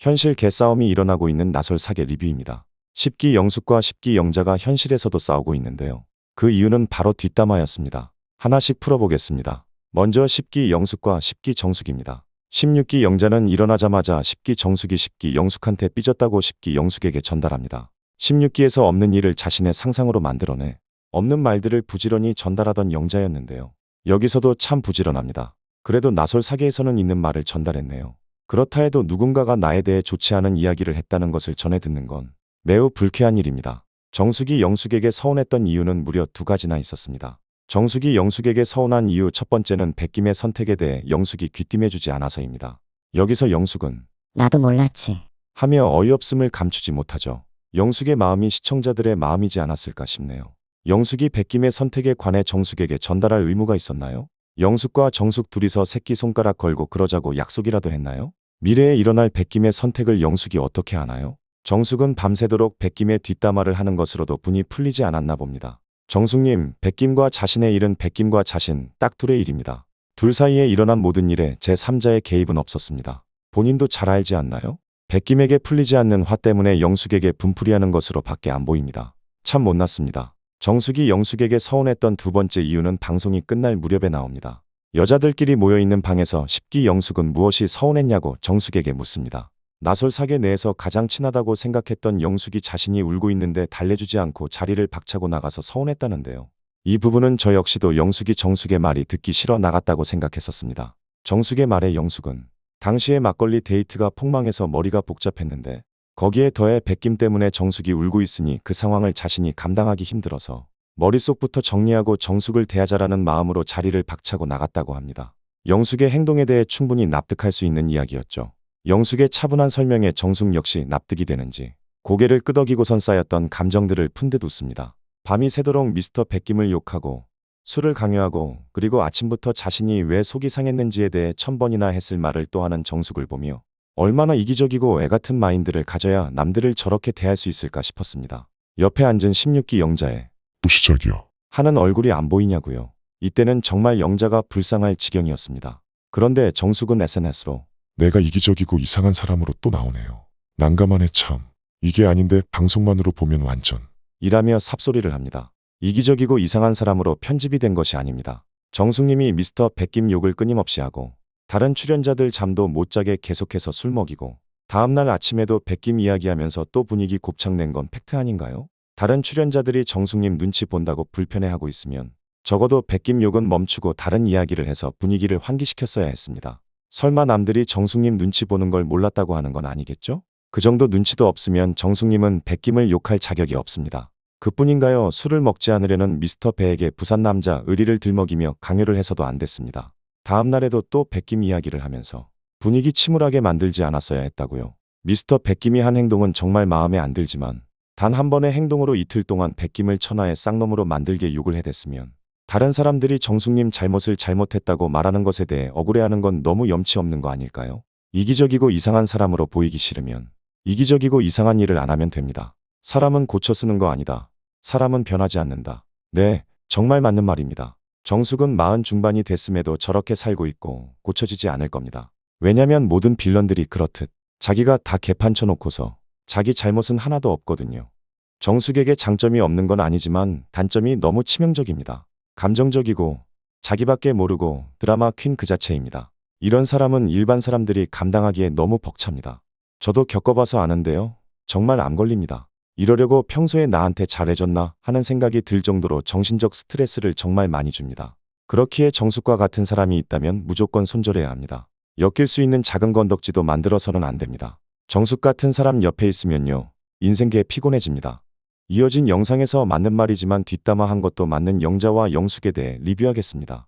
현실 개싸움이 일어나고 있는 나솔 사계 리뷰입니다. 10기 영숙과 10기 영자가 현실에서도 싸우고 있는데요. 그 이유는 바로 뒷담화였습니다. 하나씩 풀어보겠습니다. 먼저 10기 영숙과 10기 정숙입니다. 16기 영자는 일어나자마자 10기 정숙이 10기 영숙한테 삐졌다고 10기 영숙에게 전달합니다. 16기에서 없는 일을 자신의 상상으로 만들어내 없는 말들을 부지런히 전달하던 영자였는데요. 여기서도 참 부지런합니다. 그래도 나솔 사계에서는 있는 말을 전달했네요. 그렇다 해도 누군가가 나에 대해 좋지 않은 이야기를 했다는 것을 전해 듣는 건 매우 불쾌한 일입니다. 정숙이 영숙에게 서운했던 이유는 무려 두 가지나 있었습니다. 정숙이 영숙에게 서운한 이유 첫 번째는 백김의 선택에 대해 영숙이 귀띔해주지 않아서입니다. 여기서 영숙은 나도 몰랐지. 하며 어이없음을 감추지 못하죠. 영숙의 마음이 시청자들의 마음이지 않았을까 싶네요. 영숙이 백김의 선택에 관해 정숙에게 전달할 의무가 있었나요? 영숙과 정숙 둘이서 새끼손가락 걸고 그러자고 약속이라도 했나요? 미래에 일어날 백김의 선택을 영숙이 어떻게 아나요? 정숙은 밤새도록 백김의 뒷담화를 하는 것으로도 분이 풀리지 않았나 봅니다. 정숙님, 백김과 자신의 일은 백김과 자신 딱 둘의 일입니다. 둘 사이에 일어난 모든 일에 제3자의 개입은 없었습니다. 본인도 잘 알지 않나요? 백김에게 풀리지 않는 화 때문에 영숙에게 분풀이하는 것으로 밖에 안 보입니다. 참 못났습니다. 정숙이 영숙에게 서운했던 두 번째 이유는 방송이 끝날 무렵에 나옵니다. 여자들끼리 모여있는 방에서 10기 영숙은 무엇이 서운했냐고 정숙에게 묻습니다. 나솔 사계 내에서 가장 친하다고 생각했던 영숙이 자신이 울고 있는데 달래주지 않고 자리를 박차고 나가서 서운했다는데요. 이 부분은 저 역시도 영숙이 정숙의 말이 듣기 싫어 나갔다고 생각했었습니다. 정숙의 말에 영숙은 당시에 막걸리 데이트가 폭망해서 머리가 복잡했는데 거기에 더해 백김 때문에 정숙이 울고 있으니 그 상황을 자신이 감당하기 힘들어서 머릿속부터 정리하고 정숙을 대하자라는 마음으로 자리를 박차고 나갔다고 합니다. 영숙의 행동에 대해 충분히 납득할 수 있는 이야기였죠. 영숙의 차분한 설명에 정숙 역시 납득이 되는지 고개를 끄덕이고선 쌓였던 감정들을 푼 듯 웃습니다. 밤이 새도록 미스터 백김을 욕하고 술을 강요하고 그리고 아침부터 자신이 왜 속이 상했는지에 대해 1000번이나 했을 말을 또 하는 정숙을 보며 얼마나 이기적이고 애같은 마인드를 가져야 남들을 저렇게 대할 수 있을까 싶었습니다. 옆에 앉은 16기 영자의 또 시작이야. 하는 얼굴이 안 보이냐고요. 이때는 정말 영자가 불쌍할 지경이었습니다. 그런데 정숙은 SNS로 내가 이기적이고 이상한 사람으로 또 나오네요. 난감하네 참. 이게 아닌데 방송만으로 보면 완전. 이라며 삽소리를 합니다. 이기적이고 이상한 사람으로 편집이 된 것이 아닙니다. 정숙님이 미스터 백김 욕을 끊임없이 하고 다른 출연자들 잠도 못 자게 계속해서 술 먹이고 다음날 아침에도 백김 이야기하면서 또 분위기 곱창 낸 건 팩트 아닌가요? 다른 출연자들이 정숙님 눈치 본다고 불편해하고 있으면 적어도 백김 욕은 멈추고 다른 이야기를 해서 분위기를 환기시켰어야 했습니다. 설마 남들이 정숙님 눈치 보는 걸 몰랐다고 하는 건 아니겠죠? 그 정도 눈치도 없으면 정숙님은 백김을 욕할 자격이 없습니다. 그뿐인가요? 술을 먹지 않으려는 미스터 배에게 부산 남자 의리를 들먹이며 강요를 해서도 안 됐습니다. 다음 날에도 또 백김 이야기를 하면서 분위기 침울하게 만들지 않았어야 했다고요. 미스터 백김이 한 행동은 정말 마음에 안 들지만 단 한 번의 행동으로 이틀 동안 백김을 천하의 쌍놈으로 만들게 욕을 해댔으면 다른 사람들이 정숙님 잘못을 잘못했다고 말하는 것에 대해 억울해하는 건 너무 염치 없는 거 아닐까요? 이기적이고 이상한 사람으로 보이기 싫으면 이기적이고 이상한 일을 안 하면 됩니다. 사람은 고쳐 쓰는 거 아니다. 사람은 변하지 않는다. 네, 정말 맞는 말입니다. 정숙은 40 중반이 됐음에도 저렇게 살고 있고 고쳐지지 않을 겁니다. 왜냐면 모든 빌런들이 그렇듯 자기가 다 개판 쳐놓고서 자기 잘못은 하나도 없거든요. 정숙에게 장점이 없는 건 아니지만 단점이 너무 치명적입니다. 감정적이고 자기밖에 모르고 드라마 퀸 그 자체입니다. 이런 사람은 일반 사람들이 감당하기에 너무 벅찹니다. 저도 겪어봐서 아는데요. 정말 암 걸립니다. 이러려고 평소에 나한테 잘해줬나 하는 생각이 들 정도로 정신적 스트레스를 정말 많이 줍니다. 그렇기에 정숙과 같은 사람이 있다면 무조건 손절해야 합니다. 엮일 수 있는 작은 건덕지도 만들어서는 안 됩니다. 정숙 같은 사람 옆에 있으면요. 인생계 피곤해집니다. 이어진 영상에서 맞는 말이지만 뒷담화한 것도 맞는 영자와 영숙에 대해 리뷰하겠습니다.